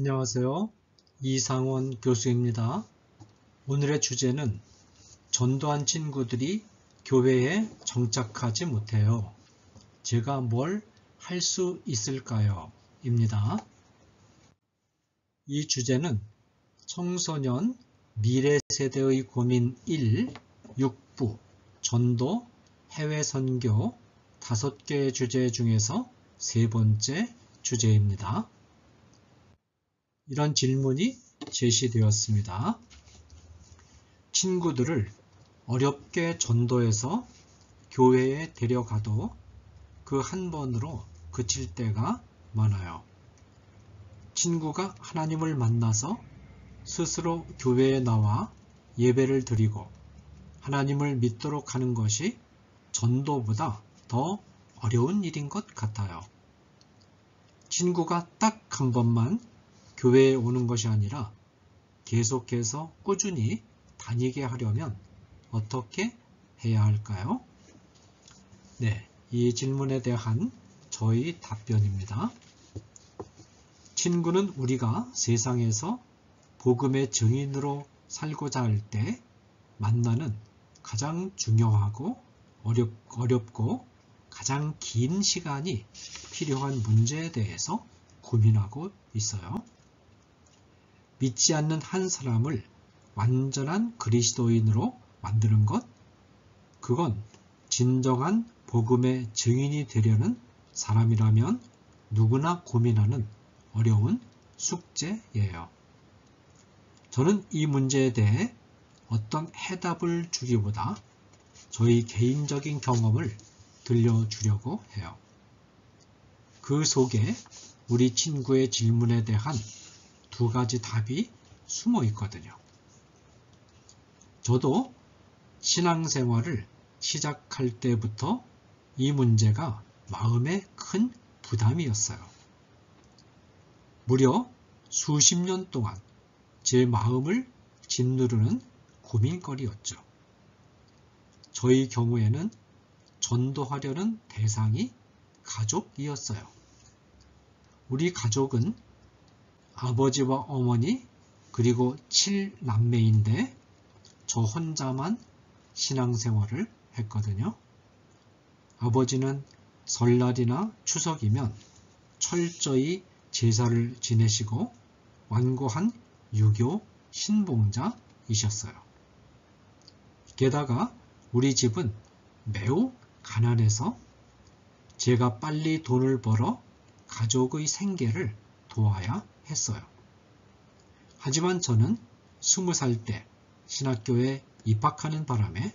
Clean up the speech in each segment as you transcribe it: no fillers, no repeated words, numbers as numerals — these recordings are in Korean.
안녕하세요. 이상원 교수입니다. 오늘의 주제는 전도한 친구들이 교회에 정착하지 못해요. 제가 뭘 할 수 있을까요? 입니다. 이 주제는 청소년 미래 세대의 고민 1, 6부, 전도, 해외 선교 5개의 주제 중에서 세 번째 주제입니다. 이런 질문이 제시되었습니다. 친구들을 어렵게 전도해서 교회에 데려가도 그 한 번으로 그칠 때가 많아요. 친구가 하나님을 만나서 스스로 교회에 나와 예배를 드리고 하나님을 믿도록 하는 것이 전도보다 더 어려운 일인 것 같아요. 친구가 딱 한 번만 교회에 오는 것이 아니라 계속해서 꾸준히 다니게 하려면 어떻게 해야 할까요? 네, 이 질문에 대한 저희 답변입니다. 친구는 우리가 세상에서 복음의 증인으로 살고자 할 때 만나는 가장 중요하고 어렵고 가장 긴 시간이 필요한 문제에 대해서 고민하고 있어요. 믿지 않는 한 사람을 완전한 그리스도인으로 만드는 것, 그건 진정한 복음의 증인이 되려는 사람이라면 누구나 고민하는 어려운 숙제예요. 저는 이 문제에 대해 어떤 해답을 주기보다 저희 개인적인 경험을 들려주려고 해요. 그 속에 우리 친구의 질문에 대한 2가지 답이 숨어 있거든요. 저도 신앙생활을 시작할 때부터 이 문제가 마음에 큰 부담이었어요. 무려 수십 년 동안 제 마음을 짓누르는 고민거리였죠. 저희 경우에는 전도하려는 대상이 가족이었어요. 우리 가족은 아버지와 어머니 그리고 7남매인데 저 혼자만 신앙생활을 했거든요. 아버지는 설날이나 추석이면 철저히 제사를 지내시고 완고한 유교 신봉자이셨어요. 게다가 우리 집은 매우 가난해서 제가 빨리 돈을 벌어 가족의 생계를 도와야 했어요. 하지만 저는 20살 때 신학교에 입학하는 바람에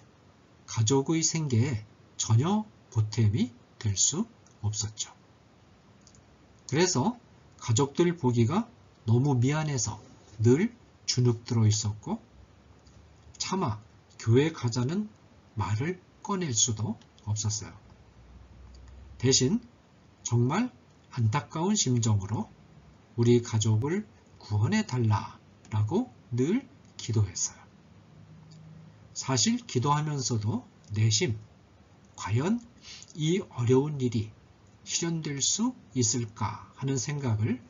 가족의 생계에 전혀 보탬이 될 수 없었죠. 그래서 가족들 보기가 너무 미안해서 늘 주눅들어 있었고 차마 교회 가자는 말을 꺼낼 수도 없었어요. 대신 정말 안타까운 심정으로 우리 가족을 구원해 달라라고 늘 기도했어요. 사실 기도하면서도 내심 과연 이 어려운 일이 실현될 수 있을까 하는 생각을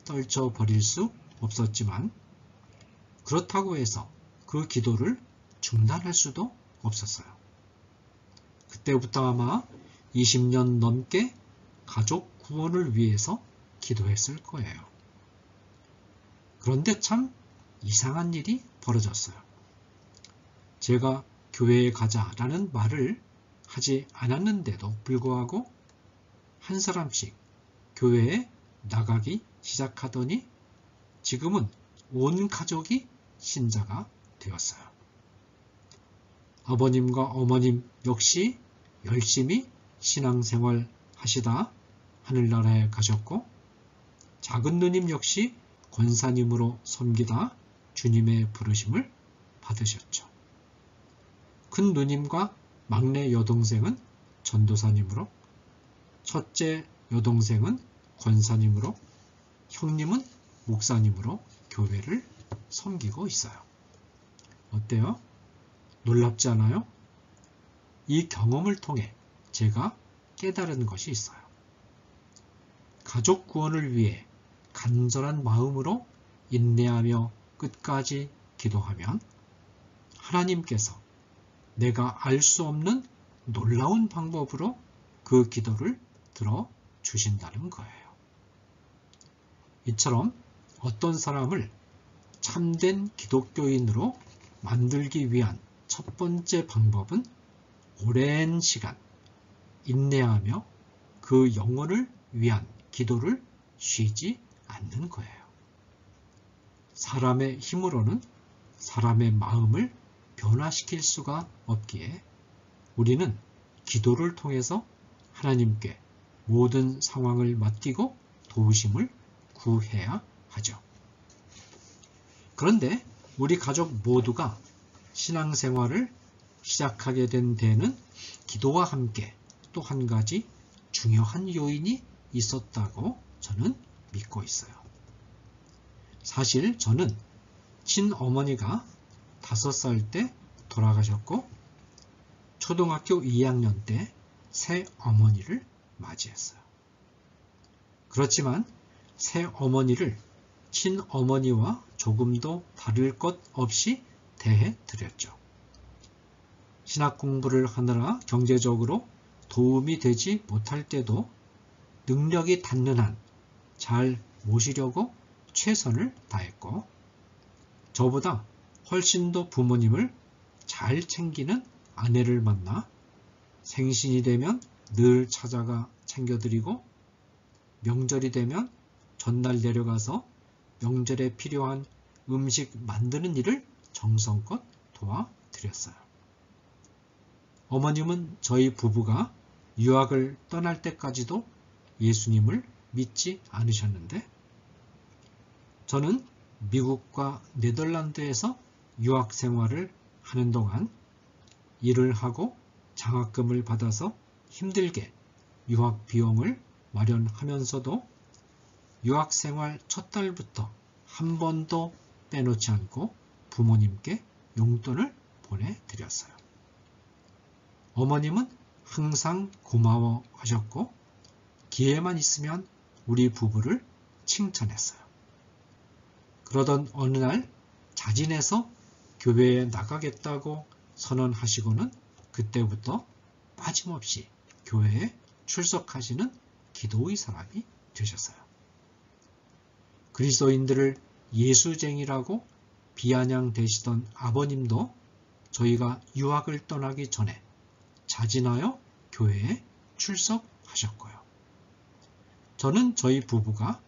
떨쳐버릴 수 없었지만 그렇다고 해서 그 기도를 중단할 수도 없었어요. 그때부터 아마 20년 넘게 가족 구원을 위해서 기도했을 거예요. 그런데 참 이상한 일이 벌어졌어요. 제가 교회에 가자라는 말을 하지 않았는데도 불구하고 한 사람씩 교회에 나가기 시작하더니 지금은 온 가족이 신자가 되었어요. 아버님과 어머님 역시 열심히 신앙생활 하시다 하늘나라에 가셨고 작은 누님 역시 권사님으로 섬기다 주님의 부르심을 받으셨죠. 큰 누님과 막내 여동생은 전도사님으로, 첫째 여동생은 권사님으로, 형님은 목사님으로 교회를 섬기고 있어요. 어때요? 놀랍지 않아요? 이 경험을 통해 제가 깨달은 것이 있어요. 가족 구원을 위해 간절한 마음으로 인내하며 끝까지 기도하면 하나님께서 내가 알 수 없는 놀라운 방법으로 그 기도를 들어주신다는 거예요. 이처럼 어떤 사람을 참된 기독교인으로 만들기 위한 첫 번째 방법은 오랜 시간 인내하며 그 영혼을 위한 기도를 쉬지 않는 거예요. 사람의 힘으로는 사람의 마음을 변화시킬 수가 없기에 우리는 기도를 통해서 하나님께 모든 상황을 맡기고 도우심을 구해야 하죠. 그런데 우리 가족 모두가 신앙생활을 시작하게 된 데에는 기도와 함께 또 한 가지 중요한 요인이 있었다고 저는 믿고 있어요. 사실 저는 친어머니가 5살 때 돌아가셨고 초등학교 2학년 때 새어머니를 맞이했어요. 그렇지만 새어머니를 친어머니와 조금도 다를 것 없이 대해 드렸죠. 신학 공부를 하느라 경제적으로 도움이 되지 못할 때도 능력이 닿는 한 잘 모시려고 최선을 다했고 저보다 훨씬 더 부모님을 잘 챙기는 아내를 만나 생신이 되면 늘 찾아가 챙겨드리고 명절이 되면 전날 내려가서 명절에 필요한 음식 만드는 일을 정성껏 도와드렸어요. 어머님은 저희 부부가 유학을 떠날 때까지도 예수님을 믿지 않으셨는데 저는 미국과 네덜란드에서 유학 생활을 하는 동안 일을 하고 장학금을 받아서 힘들게 유학 비용을 마련하면서도 유학 생활 첫 달부터 한 번도 빼놓지 않고 부모님께 용돈을 보내드렸어요. 어머님은 항상 고마워하셨고 기회만 있으면 우리 부부를 칭찬했어요. 그러던 어느 날 자진해서 교회에 나가겠다고 선언하시고는 그때부터 빠짐없이 교회에 출석하시는 기도의 사람이 되셨어요. 그리스도인들을 예수쟁이라고 비아냥대시던 아버님도 저희가 유학을 떠나기 전에 자진하여 교회에 출석하셨고요. 저는 저희 부부가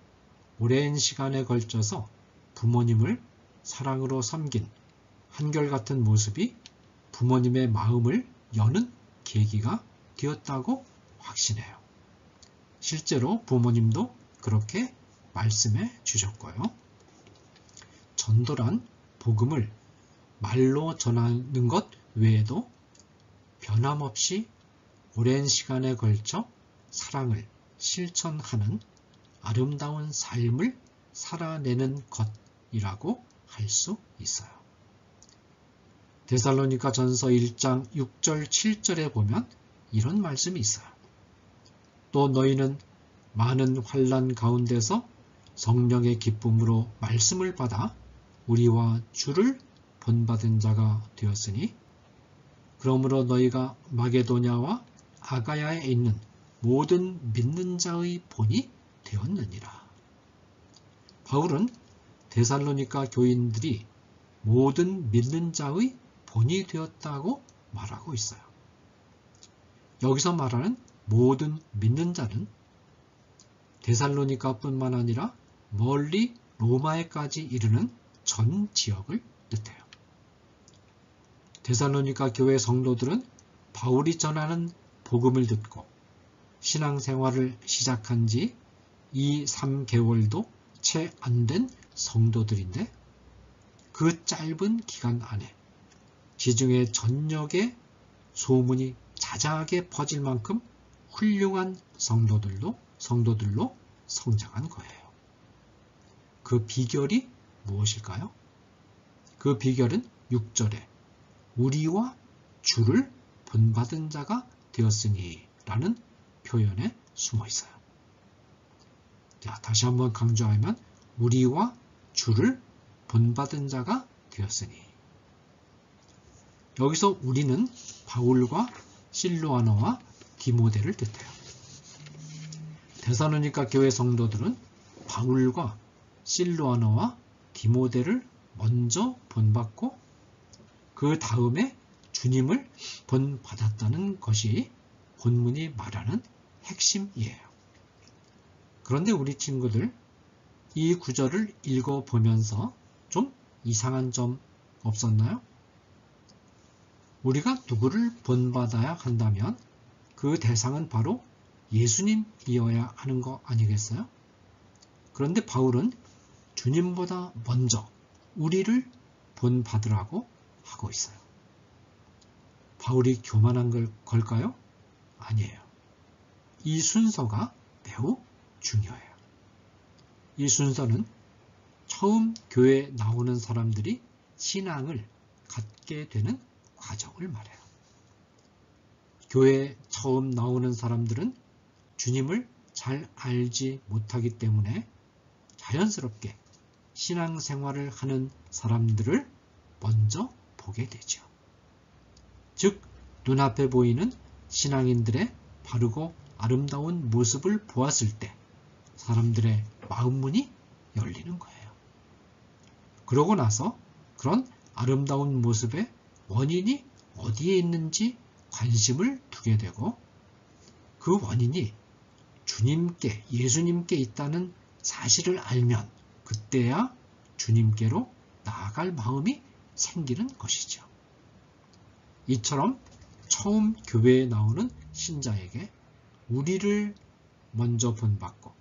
오랜 시간에 걸쳐서 부모님을 사랑으로 섬긴 한결같은 모습이 부모님의 마음을 여는 계기가 되었다고 확신해요. 실제로 부모님도 그렇게 말씀해 주셨고요. 전도란 복음을 말로 전하는 것 외에도 변함없이 오랜 시간에 걸쳐 사랑을 실천하는 아름다운 삶을 살아내는 것이라고 할 수 있어요. 데살로니가 전서 1장 6절 7절에 보면 이런 말씀이 있어요. 또 너희는 많은 환난 가운데서 성령의 기쁨으로 말씀을 받아 우리와 주를 본받은 자가 되었으니 그러므로 너희가 마게도냐와 아가야에 있는 모든 믿는 자의 본이 되었느니라. 바울은 데살로니가 교인들이 모든 믿는 자의 본이 되었다고 말하고 있어요. 여기서 말하는 모든 믿는 자는 데살로니가뿐만 아니라 멀리 로마에까지 이르는 전 지역을 뜻해요. 데살로니가 교회 성도들은 바울이 전하는 복음을 듣고 신앙생활을 시작한 지 2-3개월도 채 안 된 성도들인데 그 짧은 기간 안에 지중해 전역에 소문이 자자하게 퍼질 만큼 훌륭한 성도들로 성장한 거예요. 그 비결이 무엇일까요? 그 비결은 6절에 우리와 주를 본받은 자가 되었으니 라는 표현에 숨어 있어요. 자, 다시 한번 강조하면 우리와 주를 본받은 자가 되었으니. 여기서 우리는 바울과 실로아너와 디모데를 뜻해요. 데살로니가 교회 성도들은 바울과 실로아너와 디모데를 먼저 본받고 그 다음에 주님을 본받았다는 것이 본문이 말하는 핵심이에요. 그런데 우리 친구들, 이 구절을 읽어보면서 좀 이상한 점 없었나요? 우리가 누구를 본받아야 한다면 그 대상은 바로 예수님이어야 하는 거 아니겠어요? 그런데 바울은 주님보다 먼저 우리를 본받으라고 하고 있어요. 바울이 교만한 걸까요? 아니에요. 이 순서가 매우 중요해요. 이 순서는 처음 교회에 나오는 사람들이 신앙을 갖게 되는 과정을 말해요. 교회에 처음 나오는 사람들은 주님을 잘 알지 못하기 때문에 자연스럽게 신앙생활을 하는 사람들을 먼저 보게 되죠. 즉, 눈앞에 보이는 신앙인들의 바르고 아름다운 모습을 보았을 때 사람들의 마음문이 열리는 거예요. 그러고 나서 그런 아름다운 모습의 원인이 어디에 있는지 관심을 두게 되고 그 원인이 주님께, 예수님께 있다는 사실을 알면 그때야 주님께로 나아갈 마음이 생기는 것이죠. 이처럼 처음 교회에 나오는 신자에게 우리를 먼저 본받고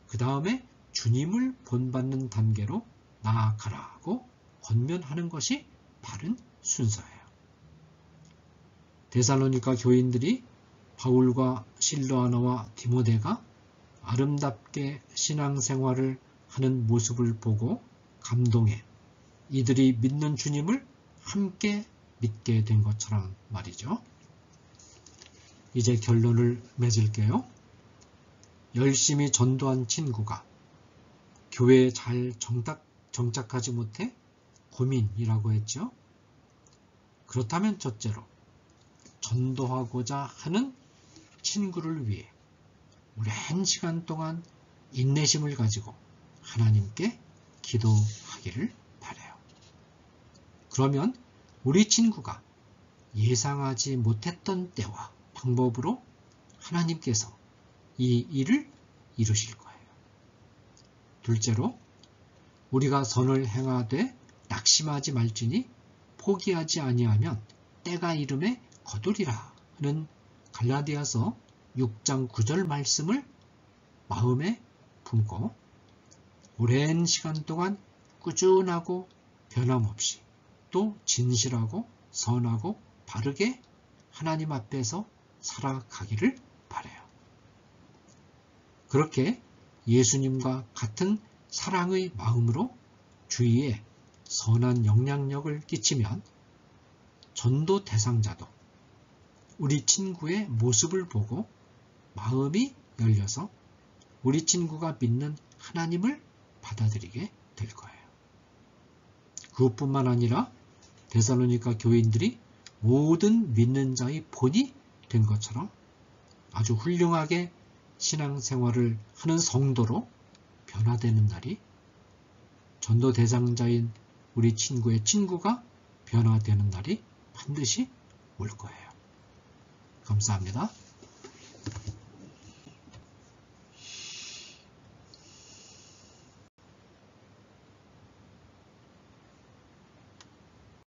그 다음에 주님을 본받는 단계로 나아가라고 권면하는 것이 바른 순서예요. 데살로니가 교인들이 바울과 실로아너와 디모데가 아름답게 신앙생활을 하는 모습을 보고 감동해 이들이 믿는 주님을 함께 믿게 된 것처럼 말이죠. 이제 결론을 맺을게요. 열심히 전도한 친구가 교회에 잘 정착하지 못해 고민이라고 했죠. 그렇다면 첫째로 전도하고자 하는 친구를 위해 오랜 시간 동안 인내심을 가지고 하나님께 기도하기를 바라요. 그러면 우리 친구가 예상하지 못했던 때와 방법으로 하나님께서 이 일을 이루실 거예요. 둘째로 우리가 선을 행하되 낙심하지 말지니 포기하지 아니하면 때가 이름에 거두리라 하는 갈라디아서 6장 9절 말씀을 마음에 품고 오랜 시간 동안 꾸준하고 변함없이 또 진실하고 선하고 바르게 하나님 앞에서 살아가기를 바라요. 그렇게 예수님과 같은 사랑의 마음으로 주위에 선한 영향력을 끼치면 전도 대상자도 우리 친구의 모습을 보고 마음이 열려서 우리 친구가 믿는 하나님을 받아들이게 될 거예요. 그것뿐만 아니라 데살로니가 교인들이 모든 믿는 자의 본이 된 것처럼 아주 훌륭하게 신앙생활을 하는 성도로 변화되는 날이 전도 대상자인 우리 친구의 친구가 변화되는 날이 반드시 올 거예요. 감사합니다.